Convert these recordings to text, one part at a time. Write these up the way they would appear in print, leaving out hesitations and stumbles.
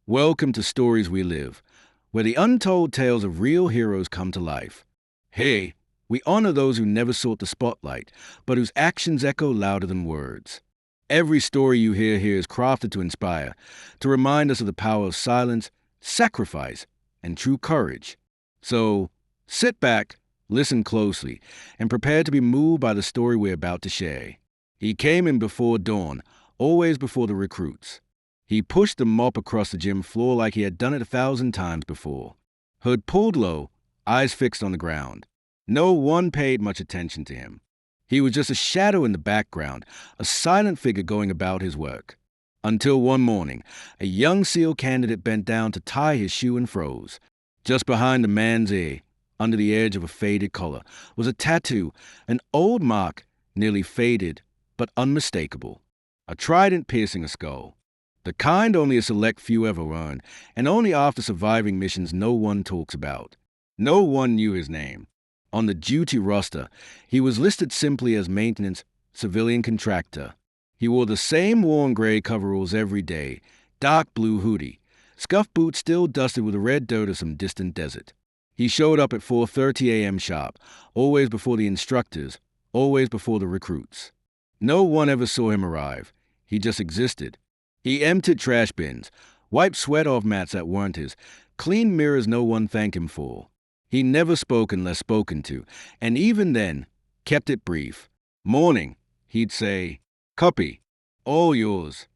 Welcome to Stories We Live, where the untold tales of real heroes come to life. Hey, we honor those who never sought the spotlight, but whose actions echo louder than words. Every story you hear here is crafted to inspire, to remind us of the power of silence, sacrifice, and true courage. So, sit back, listen closely, and prepare to be moved by the story we're about to share. He came in before dawn, always before the recruits. He pushed the mop across the gym floor like he had done it 1,000 times before. Hood pulled low, eyes fixed on the ground. No one paid much attention to him. He was just a shadow in the background, a silent figure going about his work. Until one morning, a young SEAL candidate bent down to tie his shoe and froze. Just behind the man's ear, under the edge of a faded collar, was a tattoo, an old mark, nearly faded, but unmistakable. A trident piercing a skull. The kind only a select few ever earn, and only after surviving missions no one talks about. No one knew his name. On the duty roster, he was listed simply as maintenance civilian contractor. He wore the same worn gray coveralls every day, dark blue hoodie, scuffed boots still dusted with the red dirt of some distant desert. He showed up at 4:30 a.m. sharp, always before the instructors, always before the recruits. No one ever saw him arrive. He just existed. He emptied trash bins, wiped sweat off mats that weren't his, cleaned mirrors no one thanked him for. He never spoke unless spoken to, and even then, kept it brief. Morning, he'd say, "Copy, all yours."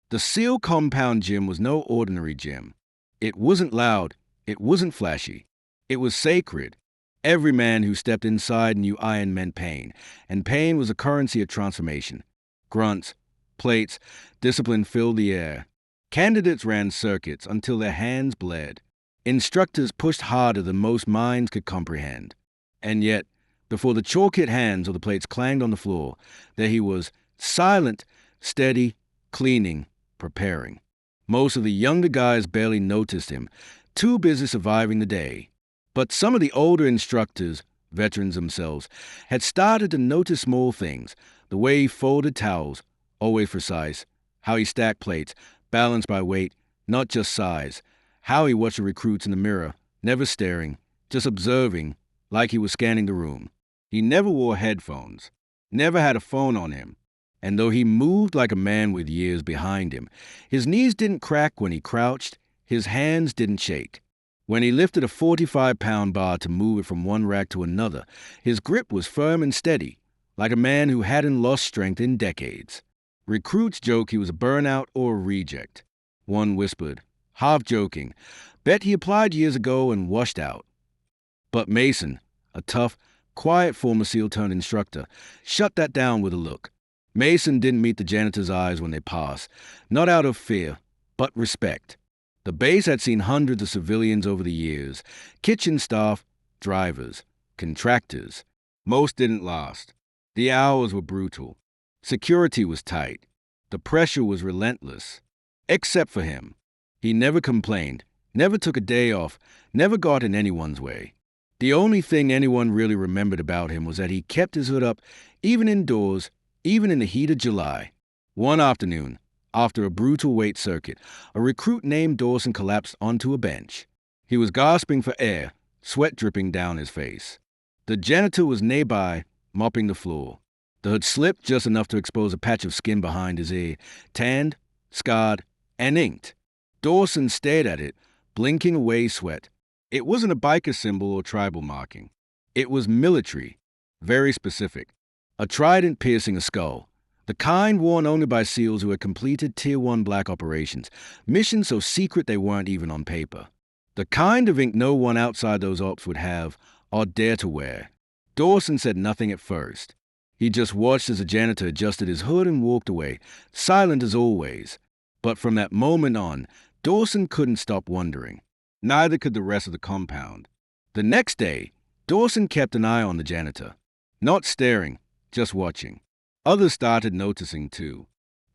The SEAL compound gym was no ordinary gym. It wasn't loud, it wasn't flashy. It was sacred. Every man who stepped inside knew iron meant pain, and pain was a currency of transformation. Grunts, plates, discipline filled the air. Candidates ran circuits until their hands bled. Instructors pushed harder than most minds could comprehend. And yet, before the chalk hit hands or the plates clanged on the floor, there he was, silent, steady, cleaning, preparing. Most of the younger guys barely noticed him, too busy surviving the day. But some of the older instructors, veterans themselves, had started to notice small things, the way he folded towels, always precise, how he stacked plates, balanced by weight, not just size, how he watched the recruits in the mirror, never staring, just observing, like he was scanning the room. He never wore headphones, never had a phone on him, and though he moved like a man with years behind him, his knees didn't crack when he crouched, his hands didn't shake. When he lifted a 45-pound bar to move it from one rack to another, his grip was firm and steady, like a man who hadn't lost strength in decades. Recruits joked he was a burnout or a reject. One whispered, half joking, bet he applied years ago and washed out. But Mason, a tough, quiet former SEAL turned instructor, shut that down with a look. Mason didn't meet the janitor's eyes when they passed, not out of fear, but respect. The base had seen hundreds of civilians over the years, kitchen staff, drivers, contractors. Most didn't last. The hours were brutal. Security was tight. The pressure was relentless. Except for him. He never complained, never took a day off, never got in anyone's way. The only thing anyone really remembered about him was that he kept his hood up, even indoors, even in the heat of July. One afternoon, after a brutal weight circuit, a recruit named Dawson collapsed onto a bench. He was gasping for air, sweat dripping down his face. The janitor was nearby, mopping the floor. The hood slipped just enough to expose a patch of skin behind his ear, tanned, scarred, and inked. Dawson stared at it, blinking away sweat. It wasn't a biker symbol or tribal marking. It was military, very specific. A trident piercing a skull, the kind worn only by SEALs who had completed Tier 1 black operations, missions so secret they weren't even on paper. The kind of ink no one outside those ops would have or dare to wear. Dawson said nothing at first. He just watched as the janitor adjusted his hood and walked away, silent as always. But from that moment on, Dawson couldn't stop wondering. Neither could the rest of the compound. The next day, Dawson kept an eye on the janitor. Not staring, just watching. Others started noticing too.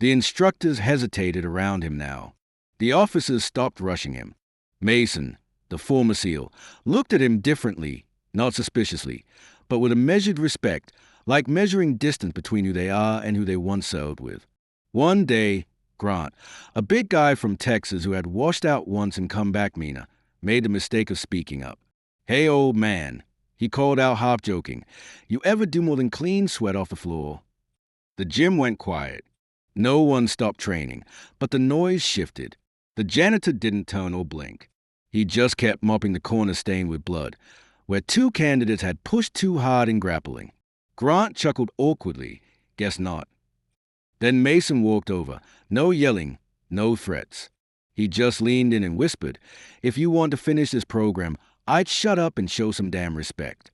The instructors hesitated around him now. The officers stopped rushing him. Mason, the former SEAL, looked at him differently, not suspiciously, but with a measured respect, like measuring distance between who they are and who they once served with. One day, Grant, a big guy from Texas who had washed out once and come back meaner, made the mistake of speaking up. "Hey, old man," he called out half joking, "you ever do more than clean sweat off the floor?" The gym went quiet. No one stopped training, but the noise shifted. The janitor didn't turn or blink. He just kept mopping the corner stained with blood, where two candidates had pushed too hard in grappling. Grant chuckled awkwardly. Guess not. Then Mason walked over. No yelling, no threats. He just leaned in and whispered, "If you want to finish this program, I'd shut up and show some damn respect."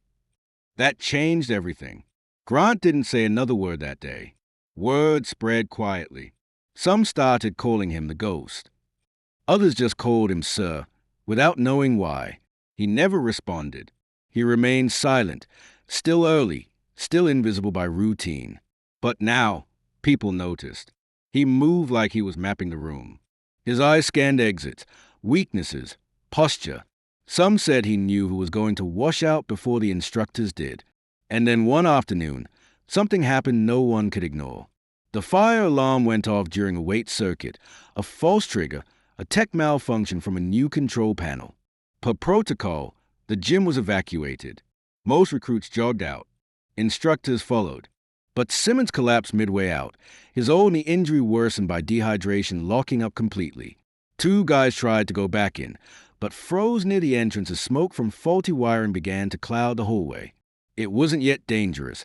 That changed everything. Grant didn't say another word that day. Word spread quietly. Some started calling him the Ghost. Others just called him Sir, without knowing why. He never responded. He remained silent, still early, still invisible by routine. But now, people noticed. He moved like he was mapping the room. His eyes scanned exits, weaknesses, posture. Some said he knew who was going to wash out before the instructors did. And then one afternoon, something happened no one could ignore. The fire alarm went off during a weight circuit, a false trigger, a tech malfunction from a new control panel. Per protocol, the gym was evacuated. Most recruits jogged out. Instructors followed. But Simmons collapsed midway out, his old knee injury worsened by dehydration locking up completely. Two guys tried to go back in, but froze near the entrance as smoke from faulty wiring began to cloud the hallway. It wasn't yet dangerous,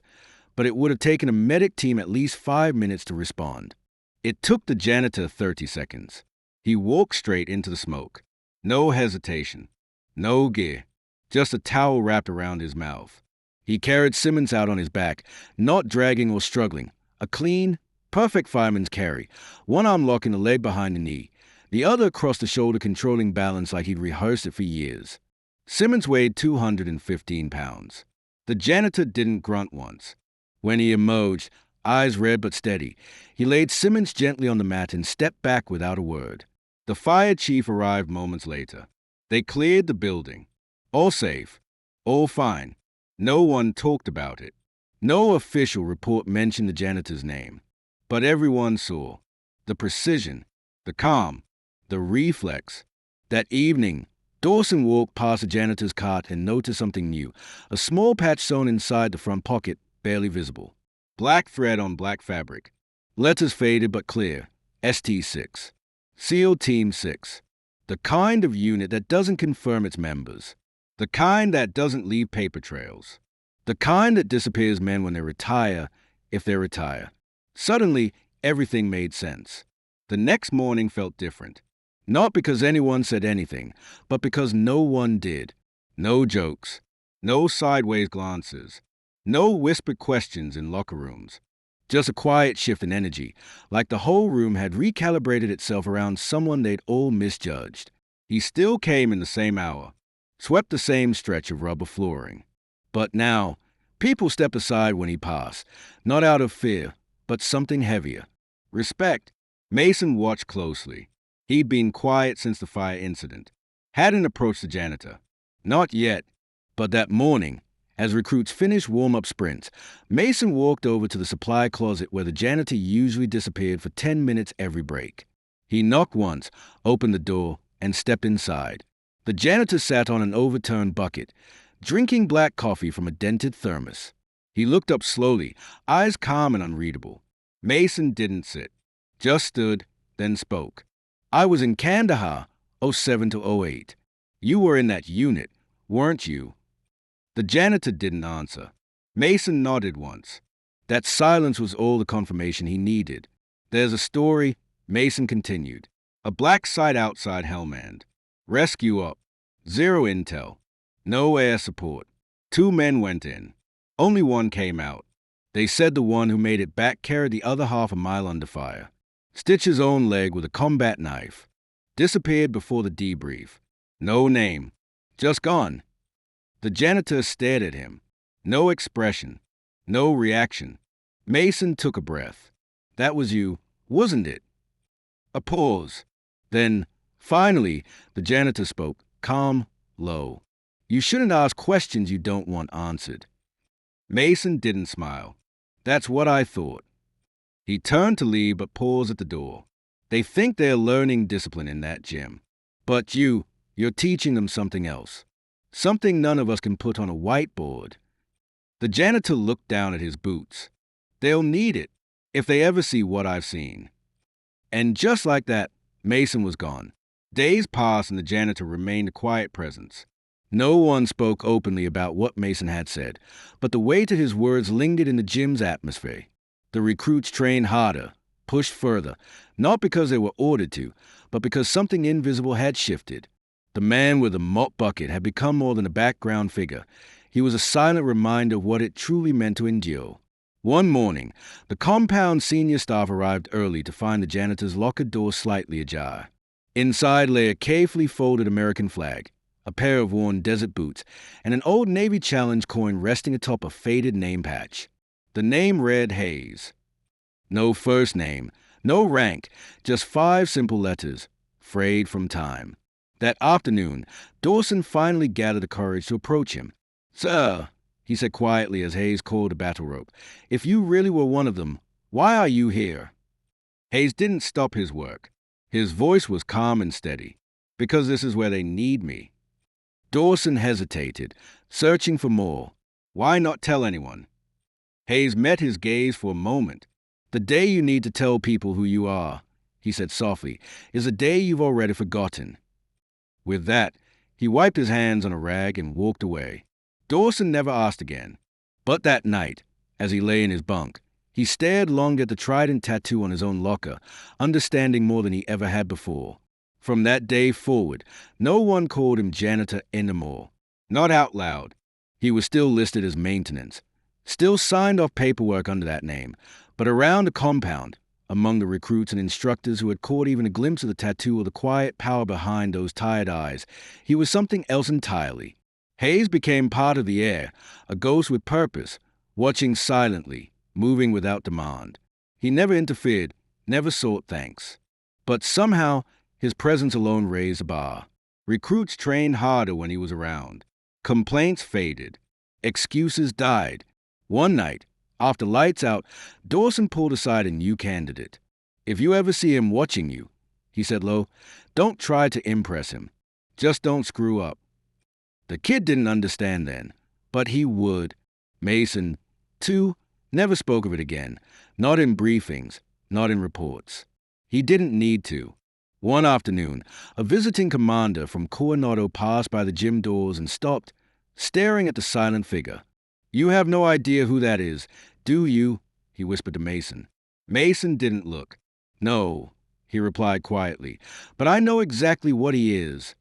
but it would have taken a medic team at least 5 minutes to respond. It took the janitor 30 seconds. He walked straight into the smoke. No hesitation. No gear. Just a towel wrapped around his mouth. He carried Simmons out on his back, not dragging or struggling. A clean, perfect fireman's carry, one arm locking the leg behind the knee, the other across the shoulder controlling balance like he'd rehearsed it for years. Simmons weighed 215 pounds. The janitor didn't grunt once. When he emerged, eyes red but steady, he laid Simmons gently on the mat and stepped back without a word. The fire chief arrived moments later. They cleared the building. All safe. All fine. No one talked about it. No official report mentioned the janitor's name. But everyone saw. The precision, the calm, the reflex. That evening, Dawson walked past the janitor's cot and noticed something new. A small patch sewn inside the front pocket, barely visible. Black thread on black fabric. Letters faded but clear. ST6. SEAL Team 6. The kind of unit that doesn't confirm its members. The kind that doesn't leave paper trails. The kind that disappears men when they retire, if they retire. Suddenly, everything made sense. The next morning felt different. Not because anyone said anything, but because no one did. No jokes. No sideways glances. No whispered questions in locker rooms. Just a quiet shift in energy, like the whole room had recalibrated itself around someone they'd all misjudged. He still came in the same hour, swept the same stretch of rubber flooring. But now, people stepped aside when he passed, not out of fear, but something heavier. Respect. Mason watched closely. He'd been quiet since the fire incident. Hadn't approached the janitor. Not yet. But that morning, as recruits finished warm-up sprints, Mason walked over to the supply closet where the janitor usually disappeared for 10 minutes every break. He knocked once, opened the door, and stepped inside. The janitor sat on an overturned bucket, drinking black coffee from a dented thermos. He looked up slowly, eyes calm and unreadable. Mason didn't sit, just stood, then spoke. "I was in Kandahar, '07 to '08. You were in that unit, weren't you?" The janitor didn't answer. Mason nodded once. That silence was all the confirmation he needed. "There's a story," Mason continued. "A black site outside Helmand. Rescue up. Zero intel. No air support. 2 men went in. Only one came out. They said the one who made it back carried the other half a mile under fire. Stitched his own leg with a combat knife. Disappeared before the debrief. No name. Just gone." The janitor stared at him. No expression. No reaction. Mason took a breath. "That was you, wasn't it?" A pause. Then, finally, the janitor spoke, calm, low. "You shouldn't ask questions you don't want answered." Mason didn't smile. "That's what I thought." He turned to leave but paused at the door. They think they're learning discipline in that gym. But you're teaching them something else. Something none of us can put on a whiteboard. The janitor looked down at his boots. They'll need it if they ever see what I've seen. And just like that, Mason was gone. Days passed and the janitor remained a quiet presence. No one spoke openly about what Mason had said, but the weight of his words lingered in the gym's atmosphere. The recruits trained harder, pushed further, not because they were ordered to, but because something invisible had shifted. The man with the mop bucket had become more than a background figure. He was a silent reminder of what it truly meant to endure. One morning, the compound senior staff arrived early to find the janitor's locker door slightly ajar. Inside lay a carefully folded American flag, a pair of worn desert boots, and an old Navy Challenge coin resting atop a faded name patch. The name read Hayes. No first name, no rank, just 5 simple letters, frayed from time. That afternoon, Dawson finally gathered the courage to approach him. "Sir," he said quietly as Hayes coiled a battle rope, "if you really were one of them, why are you here?" Hayes didn't stop his work. His voice was calm and steady. "Because this is where they need me." Dawson hesitated, searching for more. "Why not tell anyone?" Hayes met his gaze for a moment. "The day you need to tell people who you are," he said softly, "is a day you've already forgotten." With that, he wiped his hands on a rag and walked away. Dawson never asked again. But that night, as he lay in his bunk, he stared long at the trident tattoo on his own locker, understanding more than he ever had before. From that day forward, no one called him janitor anymore. Not out loud. He was still listed as maintenance, still signed off paperwork under that name, but around the compound, among the recruits and instructors who had caught even a glimpse of the tattoo or the quiet power behind those tired eyes, he was something else entirely. Hayes became part of the air, a ghost with purpose, watching silently, moving without demand. He never interfered, never sought thanks. But somehow, his presence alone raised a bar. Recruits trained harder when he was around. Complaints faded. Excuses died. One night, after lights out, Dawson pulled aside a new candidate. "If you ever see him watching you," he said low, "don't try to impress him. Just don't screw up." The kid didn't understand then, but he would. Mason, too, never spoke of it again, not in briefings, not in reports. He didn't need to. One afternoon, a visiting commander from Coronado passed by the gym doors and stopped, staring at the silent figure. "You have no idea who that is, do you?" he whispered to Mason. Mason didn't look. "No," he replied quietly, "but I know exactly what he is."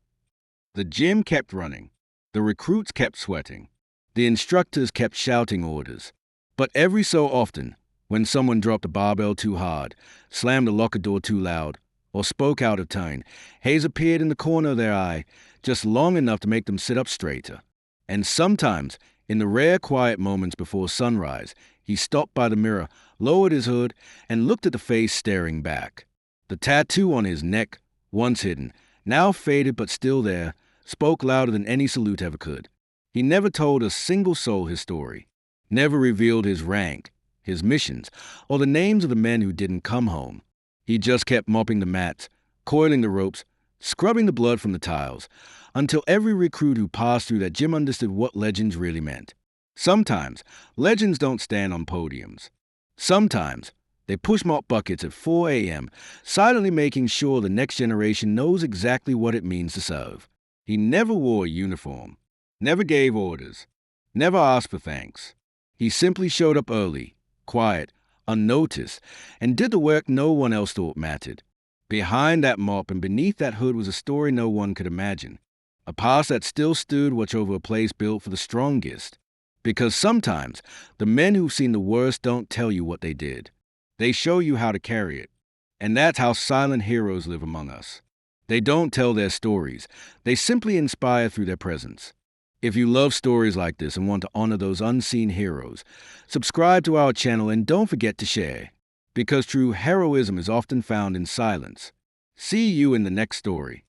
The gym kept running. The recruits kept sweating. The instructors kept shouting orders. But every so often, when someone dropped a barbell too hard, slammed a locker door too loud, or spoke out of turn, Hayes appeared in the corner of their eye, just long enough to make them sit up straighter. And sometimes, in the rare quiet moments before sunrise, he stopped by the mirror, lowered his hood, and looked at the face staring back. The tattoo on his neck, once hidden, now faded but still there, spoke louder than any salute ever could. He never told a single soul his story, never revealed his rank, his missions, or the names of the men who didn't come home. He just kept mopping the mats, coiling the ropes, scrubbing the blood from the tiles, until every recruit who passed through that gym understood what legends really meant. Sometimes, legends don't stand on podiums. Sometimes, they push mop buckets at 4 a.m., silently making sure the next generation knows exactly what it means to serve. He never wore a uniform, never gave orders, never asked for thanks. He simply showed up early, quiet, unnoticed, and did the work no one else thought mattered. Behind that mop and beneath that hood was a story no one could imagine, a past that still stood watch over a place built for the strongest. Because sometimes, the men who've seen the worst don't tell you what they did. They show you how to carry it. And that's how silent heroes live among us. They don't tell their stories. They simply inspire through their presence. If you love stories like this and want to honor those unseen heroes, subscribe to our channel and don't forget to share. Because true heroism is often found in silence. See you in the next story.